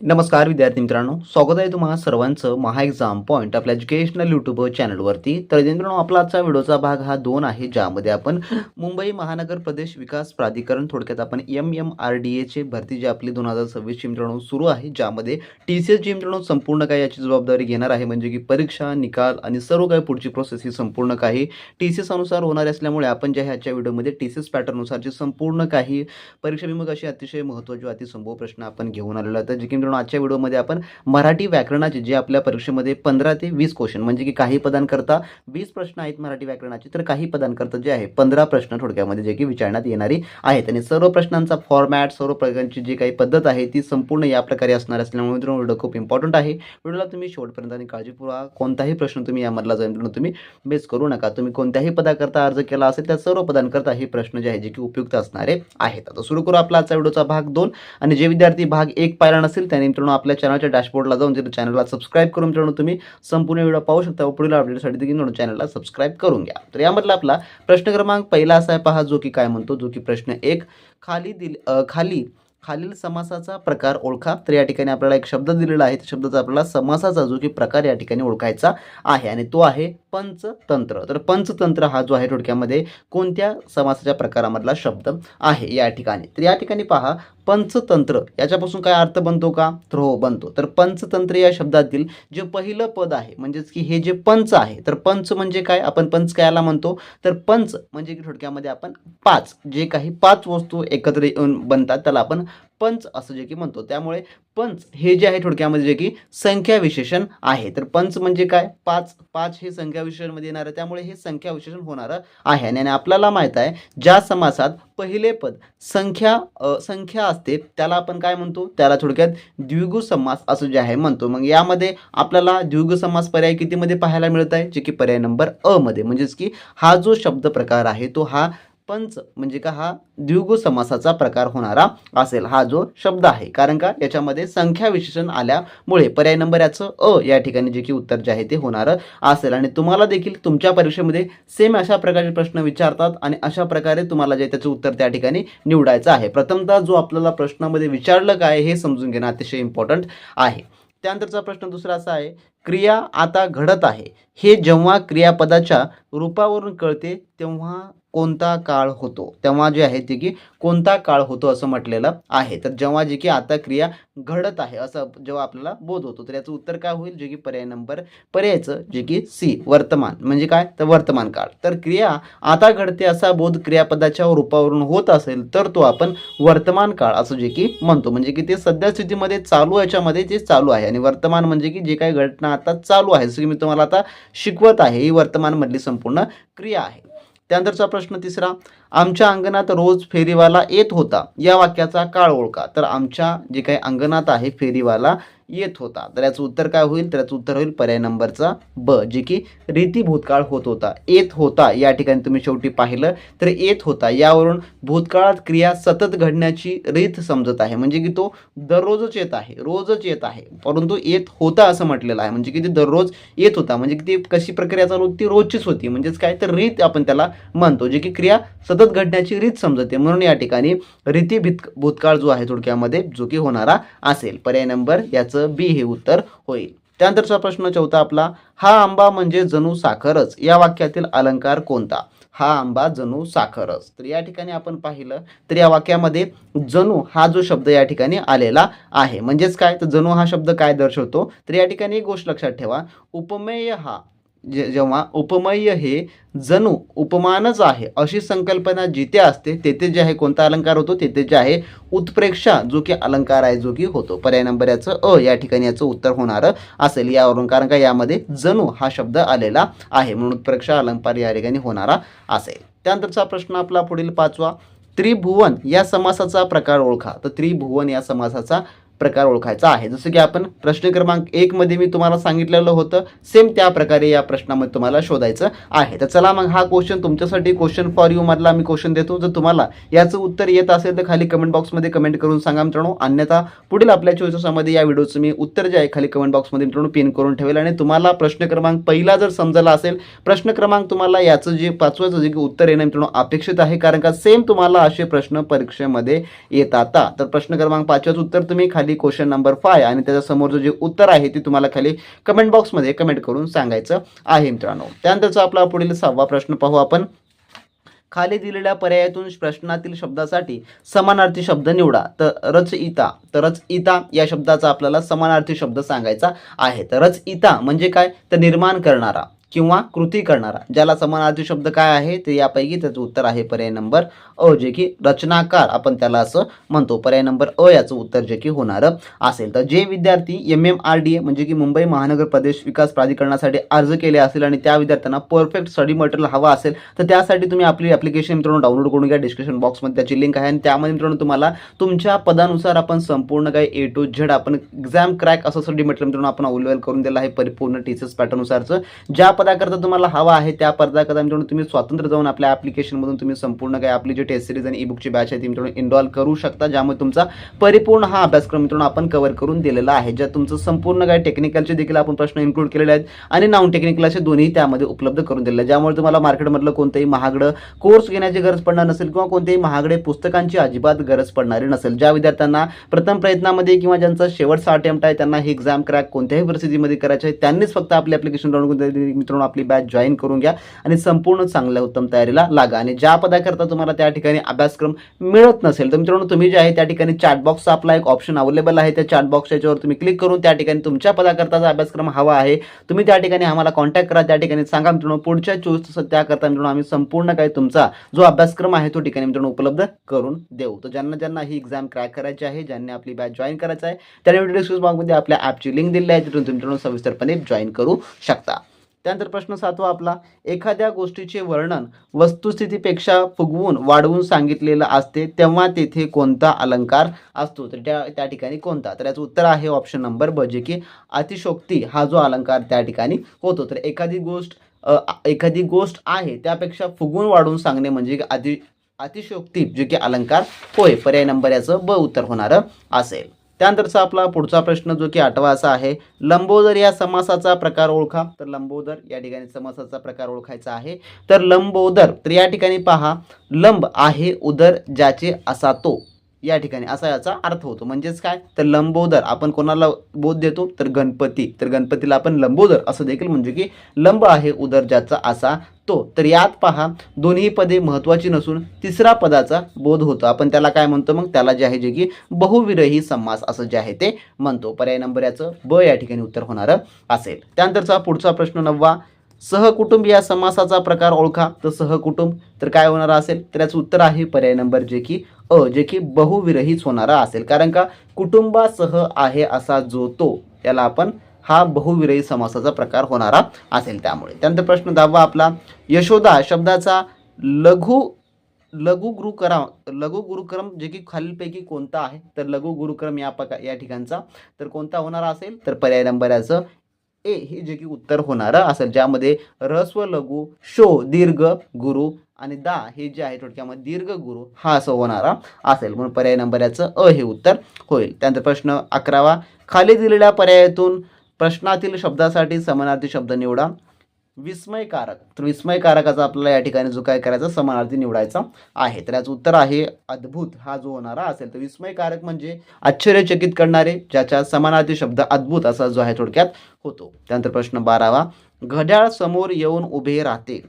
नमस्कार विद्यार्थी मित्रांनो, स्वागत आहे तुम्हा सर्वांचं महा एक्झाम पॉईंट आपल्या एज्युकेशनल यूट्यूब चॅनलवरती. तर मित्रांनो, आपला आजचा व्हिडिओचा भाग हा 2 आहे, ज्यामध्ये आपण मुंबई महानगर प्रदेश विकास प्राधिकरण, थोडक्यात आपण MMRDA भरती जी आपली 2026 मित्रांनो सुरू आहे, ज्यामध्ये TCS मित्रांनो संपूर्ण काही याची जबाबदारी घेणार आहे. म्हणजे की परीक्षा, निकाल आणि सर्व काही पुढची प्रोसेस ही संपूर्ण काही TCS अनुसार होणार असल्यामुळे आपण जे आहे आजच्या व्हिडिओमध्ये TCS पॅटर्ननुसारची संपूर्ण काही परीक्षाभिमुख अशी अतिशय महत्त्वाची अतिसंभव प्रश्न आपण घेऊन आलेलो आहे. तर जे की मित्रांनो आजच्या व्हिडिओमध्ये आपण मराठी व्याकरणाचे जे आपल्या परीक्षेमध्ये 15 ते 20 क्वेश्चन, म्हणजे की काही पदांकरता 20 प्रश्न आहेत मराठी व्याकरणाचे, तर काही पदांकरता जे आहे 15 प्रश्न थोडक्यामध्ये जे की विचारण्यात येणारी आहेत. आणि सर्व प्रश्नांचा फॉर्मॅट, सर्व प्रकारची जी काही पद्धत आहे ती संपूर्ण या प्रकारे असणार असल्यामुळे मित्रांनो व्हिडिओ खूप इम्पॉर्टंट आहे. व्हिडिओला तुम्ही शेवटपर्यंत आणि काळजीपूर्वक कोणताही प्रश्न तुम्ही यामधला जाऊन मित्रांनो तुम्ही मिस करू नका. तुम्ही कोणत्याही पदाकरता अर्ज केला असेल त्या सर्व पदांकरता हे प्रश्न जे आहे जे की उपयुक्त असणारे आहेत. आता सुरू करू आपला आजचा व्हिडिओचा भाग 2. आणि जे विद्यार्थी भाग 1 पाहिला नसेल त्याने मित्रांनो आपल्या चॅनलच्या डॅशबोर्डला जाऊन तिथे चॅनलला सबस्क्राईब करून मित्रांनो तुम्ही संपूर्ण व्हिडिओ पाहू शकता व पुढील अपडेटसाठी देखील मित्रांनो चॅनलला सबस्क्राईब करून घ्या. तर यामधला आपला प्रश्न क्रमांक पहिला असा आहे पहा, जो की काय म्हणतो, जो की प्रश्न 1, खालील समासाचा प्रकार ओळखा. तर या ठिकाणी आपल्याला एक शब्द दिलेला आहे, त्या शब्दाचा आपल्याला समासाचा जो की प्रकार या ठिकाणी ओळखायचा आहे आणि तो आहे पंचतंत्र. तर पंचतंत्र हा जो आहे थोडक्यामध्ये कोणत्या समासाच्या प्रकारामधला शब्द आहे या ठिकाणी. तर या ठिकाणी पहा, पंचतंत्र याच्यापासून काय अर्थ बनतो का, तर हो बनतो. तर पंचतंत्र या शब्दातील जे पहिलं पद आहे, म्हणजेच की हे जे पंच आहे, तर पंच म्हणजे काय, आपण पंच कायला म्हणतो, तर पंच म्हणजे की थोडक्यामध्ये आपण 5 जे काही 5 वस्तू एकत्र येऊन बनतात त्याला आपण पंच असं जे की म्हणतो. त्यामुळे पंच हे जे आहे थोडक्यामध्ये जे की संख्या विशेषण आहे. तर पंच म्हणजे काय, 5 हे संख्या विशेषणमध्ये येणार आहे, त्यामुळे हे संख्या विशेषण होणार आहे. आणि आपल्याला माहित आहे ज्या समासात पहिले पद संख्या असते त्याला आपण काय म्हणतो, त्याला थोडक्यात द्विगु समास असं जे आहे म्हणतो. मग यामध्ये आपल्याला द्विगु समास पर्याय कितीमध्ये पाहायला मिळत आहे, जे की पर्याय नंबर अ मध्ये. म्हणजेच की हा जो शब्द प्रकार आहे तो हा पंच म्हणजे का हा द्विगु समासाचा प्रकार होणारा असेल हा जो शब्द आहे. कारण का याच्यामध्ये संख्या विशेषण आल्यामुळे पर्याय नंबर याचं अ या ठिकाणी जे की उत्तर जे आहे ते होणार असेल. आणि तुम्हाला देखील तुमच्या परीक्षेमध्ये सेम अशा प्रकारचे प्रश्न विचारतात आणि अशा प्रकारे तुम्हाला जे त्याचं उत्तर त्या ठिकाणी निवडायचं आहे. प्रथमतः जो आपल्याला प्रश्नामध्ये विचारलं काय हे समजून घेणं अतिशय इम्पॉर्टंट आहे. त्यानंतरचा प्रश्न दुसरा असा आहे, क्रिया आता घडत आहे हे जेव्हा क्रियापदाच्या रूपावरून कळते तेव्हा कोणता काळ होतो. तेव्हा जे आहे ते की कोणता काळ होतो असं म्हटलेलं आहे. तर जेव्हा जे की आता क्रिया घडत आहे असं जेव्हा आपल्याला बोध होतो, तर याचं उत्तर काय होईल, जे की पर्यायचं जे की सी वर्तमान म्हणजे काय, तर वर्तमान काळ. तर क्रिया आता घडते असा बोध क्रियापदाच्या रूपावरून होत असेल तर तो आपण वर्तमान काळ असं जे की म्हणतो. म्हणजे की ते सद्यस्थितीमध्ये चालू याच्यामध्ये ते चालू आहे आणि वर्तमान म्हणजे की जे काही घटना आता चालू आहे, जसं की मी तुम्हाला आता शिकवत आहे, ही वर्तमान मधली संपूर्ण क्रिया आहे. त्यानंतरचा प्रश्न तिसरा, आमच्या अंगणात रोज फेरीवाला येत होता या वाक्याचा काळ ओळखा. तर आमच्या जे काही अंगणात आहे फेरीवाला येत होता, तर याचं उत्तर काय होईल, तर याचं उत्तर होईल पर्याय नंबरचा ब, जे की रीती भूतकाळ होत होता. येत होता या ठिकाणी तुम्ही शेवटी पाहिलं तर येत होता यावरून भूतकाळात क्रिया सतत घडण्याची रीत समजत आहे. म्हणजे की तो दररोजच येत आहे, रोजच येत आहे, परंतु येत होता असं म्हटलेलं आहे. म्हणजे की ते दररोज येत होता, म्हणजे की ती कशी प्रक्रिया चालू होती, ती रोजचीच होती. म्हणजेच काय, तर रीत आपण त्याला म्हणतो, जे की क्रिया सतत घडण्याची रीत समजते. म्हणून या ठिकाणी रीती भूतकाळ जो आहे थोडक्यामध्ये जो की होणारा असेल. पर्याय नंबर याचं बी हे उत्तर होईल. त्यानंतरचा प्रश्न चौथा आपला, हा आंबा म्हणजे जणू साखरच या वाक्यातील अलंकार कोणता. हा आंबा जणू साखरच. तर या ठिकाणी आपण पाहिलं तर या वाक्यामध्ये जणू हा जो शब्द या ठिकाणी आलेला आहे. म्हणजेच काय, तर जणू हा शब्द काय दर्शवतो, तर या ठिकाणी एक गोष्ट लक्षात ठेवा, उपमेय हा जेव्हा उपमेय हे जणू उपमानच आहे अशी संकल्पना जिथे असते तेथे जे आहे कोणता अलंकार होतो, तेथे जे आहे उत्प्रेक्षा जो की अलंकार आहे जो की होतो. पर्याय नंबर याचं अ या ठिकाणी याचं उत्तर होणार असेल यावरून, कारण का यामध्ये जणू हा शब्द आलेला आहे म्हणून उत्प्रेक्षा अलंकार या ठिकाणी होणारा असेल. त्यानंतरचा प्रश्न आपला पुढील पाचवा, त्रिभुवन या समासाचा प्रकार ओळखा. तर त्रिभुवन या समासाचा प्रकार ओळखायचा आहे. जसं की आपण प्रश्न क्रमांक 1 मध्ये मी तुम्हाला सांगितलेलं होतं, सेम त्या प्रकारे या प्रश्नामध्ये तुम्हाला शोधायचं आहे. तर चला मग हा क्वेश्चन तुमच्यासाठी क्वेश्चन फॉर यू मधला मी क्वेश्चन देतो. जर तुम्हाला याचं उत्तर येत असेल तर खाली कमेंट बॉक्समध्ये कमेंट करून सांगा मित्रांनो. अन्यथा पुढील आपल्या 24 तासामध्ये या व्हिडिओचं मी उत्तर जे आहे खाली कमेंट बॉक्समध्ये मित्रांनो पिन करून ठेवेल. आणि तुम्हाला प्रश्न क्रमांक पहिला जर समजला असेल, प्रश्न क्रमांक तुम्हाला याचं जे पाचवाचं जे उत्तर येणं मित्रांनो अपेक्षित आहे, कारण का सेम तुम्हाला असे प्रश्न परीक्षेमध्ये येतात. तर प्रश्न क्रमांक 5 उत्तर तुम्ही खाली खाली क्वेश्चन नंबर 5 आणि त्याच्या समोरचं जे उत्तर आहे ते तुम्हाला खाली कमेंट बॉक्समध्ये कमेंट करून सांगायचं आहे मित्रांनो. त्यानंतरचा आपला पुढील 6वा प्रश्न पाहू आपण. खाली दिलेल्या पर्यायातून प्रश्नातील शब्दासाठी समानार्थी शब्द निवडा. तर रचयिता या शब्दाचा आपल्याला समानार्थी शब्द सांगायचा आहे. तर रचयिता म्हणजे काय, तर निर्माण करणारा किंवा कृती करणारा. ज्याला समानार्थी शब्द काय आहे ते यापैकी त्याचं उत्तर आहे पर्याय नंबर अ, जे की रचनाकार आपण त्याला असं म्हणतो. पर्याय नंबर अ याचं उत्तर जे की होणारं असेल. तर जे विद्यार्थी MMRDA म्हणजे की मुंबई महानगर प्रदेश विकास प्राधिकरणासाठी अर्ज केले असेल आणि त्या विद्यार्थ्यांना परफेक्ट स्टडी मटेरियल हवा असेल तर त्यासाठी तुम्ही आपली ॲप्लिकेशन मित्रांनो डाउनलोड करून घ्या. डिस्क्रिप्शन बॉक्समध्ये त्याची लिंक आहे आणि त्यामध्ये मित्रांनो तुम्हाला तुमच्या पदानुसार आपण संपूर्ण काही A to Z आपण एक्झाम क्रॅक असं स्टडी मटेरियल मित्रांनो आपण अवेलेबल करून दिलं आहे परिपूर्ण टीचर्स पॅटर्ननुसारचं. ज्या पदाकरता तुम्हाला हवा आहे त्या पदाकरता मित्रांनो तुम्ही स्वतंत्र जाऊन आपल्या ॲप्लिकेशनमधून तुम्ही संपूर्ण काही आपली जी टेस्ट सिरीज आणि ई-बुकची बॅच आहे ती मित्रांनो इनरोल करू शकता. ज्यामुळे तुमचा परिपूर्ण हा अभ्यासक्रम मित्रांनो आपण कव्हर करून दिलेला आहे. ज्या तुमचं संपूर्ण काही टेक्निकलचे देखील आपण प्रश्न इन्क्लूड केलेले आहेत आणि नॉन टेक्निकल असे दोन्ही त्यामध्ये उपलब्ध करून दिलेले आहेत. ज्यामुळे तुम्हाला मार्केटमधलं कोणतंही महागडं कोर्स घेण्याची गरज पडणार नसेल किंवा कोणत्याही महागडे पुस्तकांची अजिबात गरज पडणारी नसेल. ज्या विद्यार्थ्यांना प्रथम प्रयत्नामध्ये किंवा ज्यांचा शेवटचा अटेम्प्ट आहे त्यांना ही एक्झाम क्रॅक कोणत्याही परिस्थितीमध्ये करायचे आहे त्यांनीच फक्त आपली ॲप्लिकेशन डाउनलोड करून मित्रांनो आपली बॅच जॉईन करून घ्या आणि संपूर्ण चांगल्या उत्तम तयारीला लागा. आणि ज्या पदाकरता तुम्हाला त्या ठिकाणी अभ्यासक्रम मिळत नसेल तर मित्रांनो तुम्ही जे आहे त्या ठिकाणी चॅट बॉक्सचा आपला एक ऑप्शन अवेलेबल आहे. त्या चॅट बॉक्स याच्यावर तुम्ही क्लिक करून त्या ठिकाणी तुमच्या पदाकरताचा अभ्यासक्रम हवा आहे तुम्ही त्या ठिकाणी आम्हाला कॉन्टॅक्ट करा. त्या ठिकाणी सांगा मित्रांनो पुढच्या 24 तासात त्याकरता मित्रांनो आम्ही संपूर्ण काही तुमचा जो अभ्यासक्रम आहे तो ठिकाणी मित्रांनो उपलब्ध करून देऊ. तर ज्यांना ही एक्झाम क्रॅक करायची आहे, ज्यांनी आपली बॅच जॉईन करायचं आहे त्यांनी व्हिडिओ डिस्क्रिप्शन बॉक्समध्ये आपल्या ॲपची लिंक दिली आहे तिथून तुम्ही मित्रांनो सविस्तरपणे जॉईन करू शकता. त्यानंतर प्रश्न 7वा आपला. एखाद्या गोष्टीचे वर्णन वस्तुस्थितीपेक्षा फुगवून वाढवून सांगितलेलं असते तेव्हा तेथे कोणता अलंकार असतो. तर त्या ठिकाणी कोणता. तर याचं उत्तर आहे ऑप्शन नंबर ब, जे की अतिशयोक्ती हा जो अलंकार त्या ठिकाणी होतो. तर एखादी गोष्ट आहे त्यापेक्षा फुगवून वाढवून सांगणे म्हणजे अतिशयोक्ती जे की अलंकार होय. पर्याय नंबर याचं ब उत्तर होणारं असेल. त्यानंतरचा आपला पुढचा प्रश्न जो की 8वा असा आहे. लंबोदर या समासाचा प्रकार ओळखा. तर लंबोदर या ठिकाणी समासाचा प्रकार ओळखायचा आहे. तर लंबोदर तर या ठिकाणी पहा लंब आहे उदर ज्याचे असा तो या ठिकाणी असा याचा अर्थ होतो. म्हणजेच काय, तर लंबोदर आपण कोणाला बोध देतो तर गणपती. तर गणपतीला आपण लंबोदर असं देखील म्हणजे की लंब आहे उदर ज्याचा असा तो. तर यात पहा दोन्ही पदे महत्त्वाची नसून तिसरा पदाचा बोध होतो. आपण त्याला काय म्हणतो मग, त्याला जे आहे जे की बहुविरही समास असं जे आहे ते म्हणतो. पर्याय नंबर याचं ब या ठिकाणी उत्तर होणारं असेल. त्यानंतरचा पुढचा प्रश्न 9वा. सहकुटुंब या समासाचा प्रकार ओळखा. तर सहकुटुंब तर काय होणार असेल, तर याचं उत्तर आहे पर्याय नंबर जे की अ, जे की बहुविरहीच होणारा असेल. कारण का कुटुंबासह आहे असा जो तो याला आपण हा बहुविरही समासाचा प्रकार होणारा असेल त्यामुळे. त्यानंतर प्रश्न 10वा आपला. यशोदा शब्दाचा लघु गुरुक्रम जे की खालीलपैकी कोणता आहे. तर लघु गुरुक्रम या ठिकाणचा तर कोणता होणारा असेल, तर पर्याय नंबर याचं ए हे जे की उत्तर होणारं असेल. ज्यामध्ये रस्व लघु शो दीर्घ गुरु आणि दा हे जे आहे थोडक्यामध्ये दीर्घ गुरु हा असं होणारा असेल. म्हणून पर्याय नंबर याचं अ हे उत्तर होईल. त्यानंतर प्रश्न 11वा. खाली दिलेल्या पर्यायातून प्रश्नातील शब्दासाठी समानार्थी शब्द निवडा. विस्मयकारक. तर विस्मयकारकाचा आपल्याला या ठिकाणी जो काय करायचा समानार्थी निवडायचा आहे. तर याचं उत्तर आहे अद्भुत हा जो होणारा असेल. तर विस्मयकारक म्हणजे आश्चर्यचकित करणारे, ज्याच्या समानार्थी शब्द अद्भुत असा जो आहे थोडक्यात होतो. त्यानंतर प्रश्न 12वा. घड्याळ समोर येऊन उभे राहते.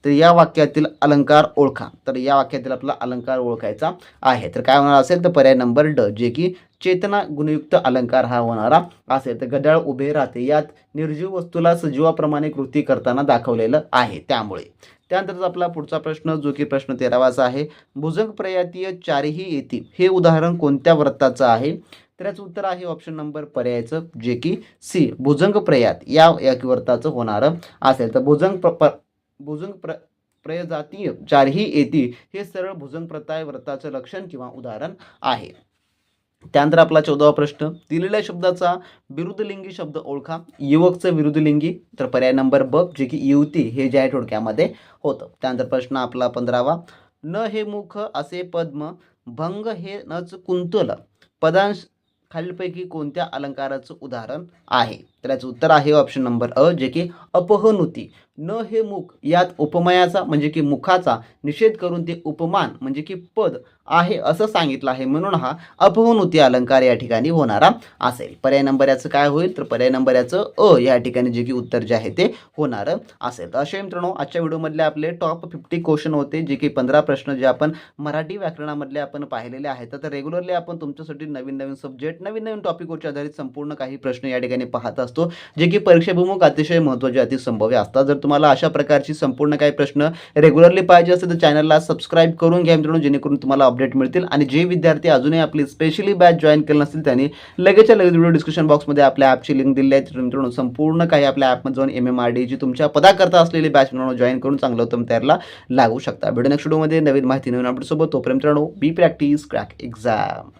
तर या वाक्यातील अलंकार ओळखा. तर या वाक्यातील आपला अलंकार ओळखायचा आहे. तर काय होणार असेल, तर पर्याय नंबर ड जे की चेतना गुणयुक्त अलंकार हा होणारा असेल. तर घड्याळ उभे राहते यात निर्जीव वस्तूला सजीवाप्रमाणे कृती करताना दाखवलेलं आहे त्यामुळे. त्यानंतर आपला पुढचा प्रश्न जो की प्रश्न 13वाचा आहे. भुजंग प्रयातीय चारही येती हे उदाहरण कोणत्या वृत्ताचं आहे. तर याचं उत्तर आहे ऑप्शन नंबर पर्यायचं जे की सी भुजंग प्रयात या वृत्ताचं होणारं असेल. तर भुजंग प्रजातीय चारही येती हे सरळ भुजंग प्रताय व्रताचं लक्षण किंवा उदाहरण आहे. त्यानंतर आपला 14वा प्रश्न. दिलेल्या शब्दाचा विरुद्धलिंगी शब्द ओळखा. युवकचं विरुद्धलिंगी तर पर्याय नंबर ब जे की युवती हे जे आहे थोडक्यामध्ये होतं. त्यानंतर प्रश्न आपला 15वा. न हे मुख असे पद्म भंग हे नच कुंतल पदांश खालीलपैकी कोणत्या अलंकाराचं उदाहरण आहे. तर याचं उत्तर आहे ऑप्शन नंबर अ, जे की अपहनुती. न हे मुख यात उपमयाचा म्हणजे की मुखाचा निषेध करून ते उपमान म्हणजे की पद आहे असं सांगितलं आहे, म्हणून हा अपहनुती अलंकार या ठिकाणी होणारा असेल. पर्याय नंबर याचं काय होईल, तर पर्याय नंबर याचं अ या ठिकाणी जे की उत्तर जे आहे ते होणारं असेल. तर असे मित्रांनो आजच्या व्हिडिओमधले आपले टॉप 50 क्वेश्चन होते, जे की 15 प्रश्न जे आपण मराठी व्याकरणामधले आपण पाहिलेले आहेत. तर रेग्युलरली आपण तुमच्यासाठी नवीन नवीन सब्जेक्ट, नवीन नवीन टॉपिकवरच्या आधारित संपूर्ण काही प्रश्न या ठिकाणी पाहत असतो, जे की परीक्षेभिमुख अतिशय महत्त्वाचे, अतिसंभाव्य असतात. जर तुम्हाला अशा प्रकारची संपूर्ण काही प्रश्न रेग्युलरली पाहिजे असेल तर चॅनलला सबस्क्राईब करून घ्या मित्रांनो, जेणेकरून तुम्हाला अपडेट मिळतील. आणि जे विद्यार्थी अजूनही आपली स्पेशली बॅच जॉईन केलं नसतील त्यांनी लगेचच्या लगेच व्हिडिओ डिस्क्रिप्शन बॉक्समध्ये आपल्या ॲपची लिंक दिली आहे. तर मित्रांनो संपूर्ण काही आपल्या ॲपमध्ये जाऊन MMRD जी तुमच्या पदाकरता असलेली बॅच मित्रांनो जॉईन करून चांगलं उत्तम तयारीला लागू शकता. भेटू नेक्स्ट व्हिडिओमध्ये नवीन माहिती, नवीन अपडेट सोबत. तोपर्यंत मित्रांनो बी प्रॅक्टिस क्रॅक एक्झाम.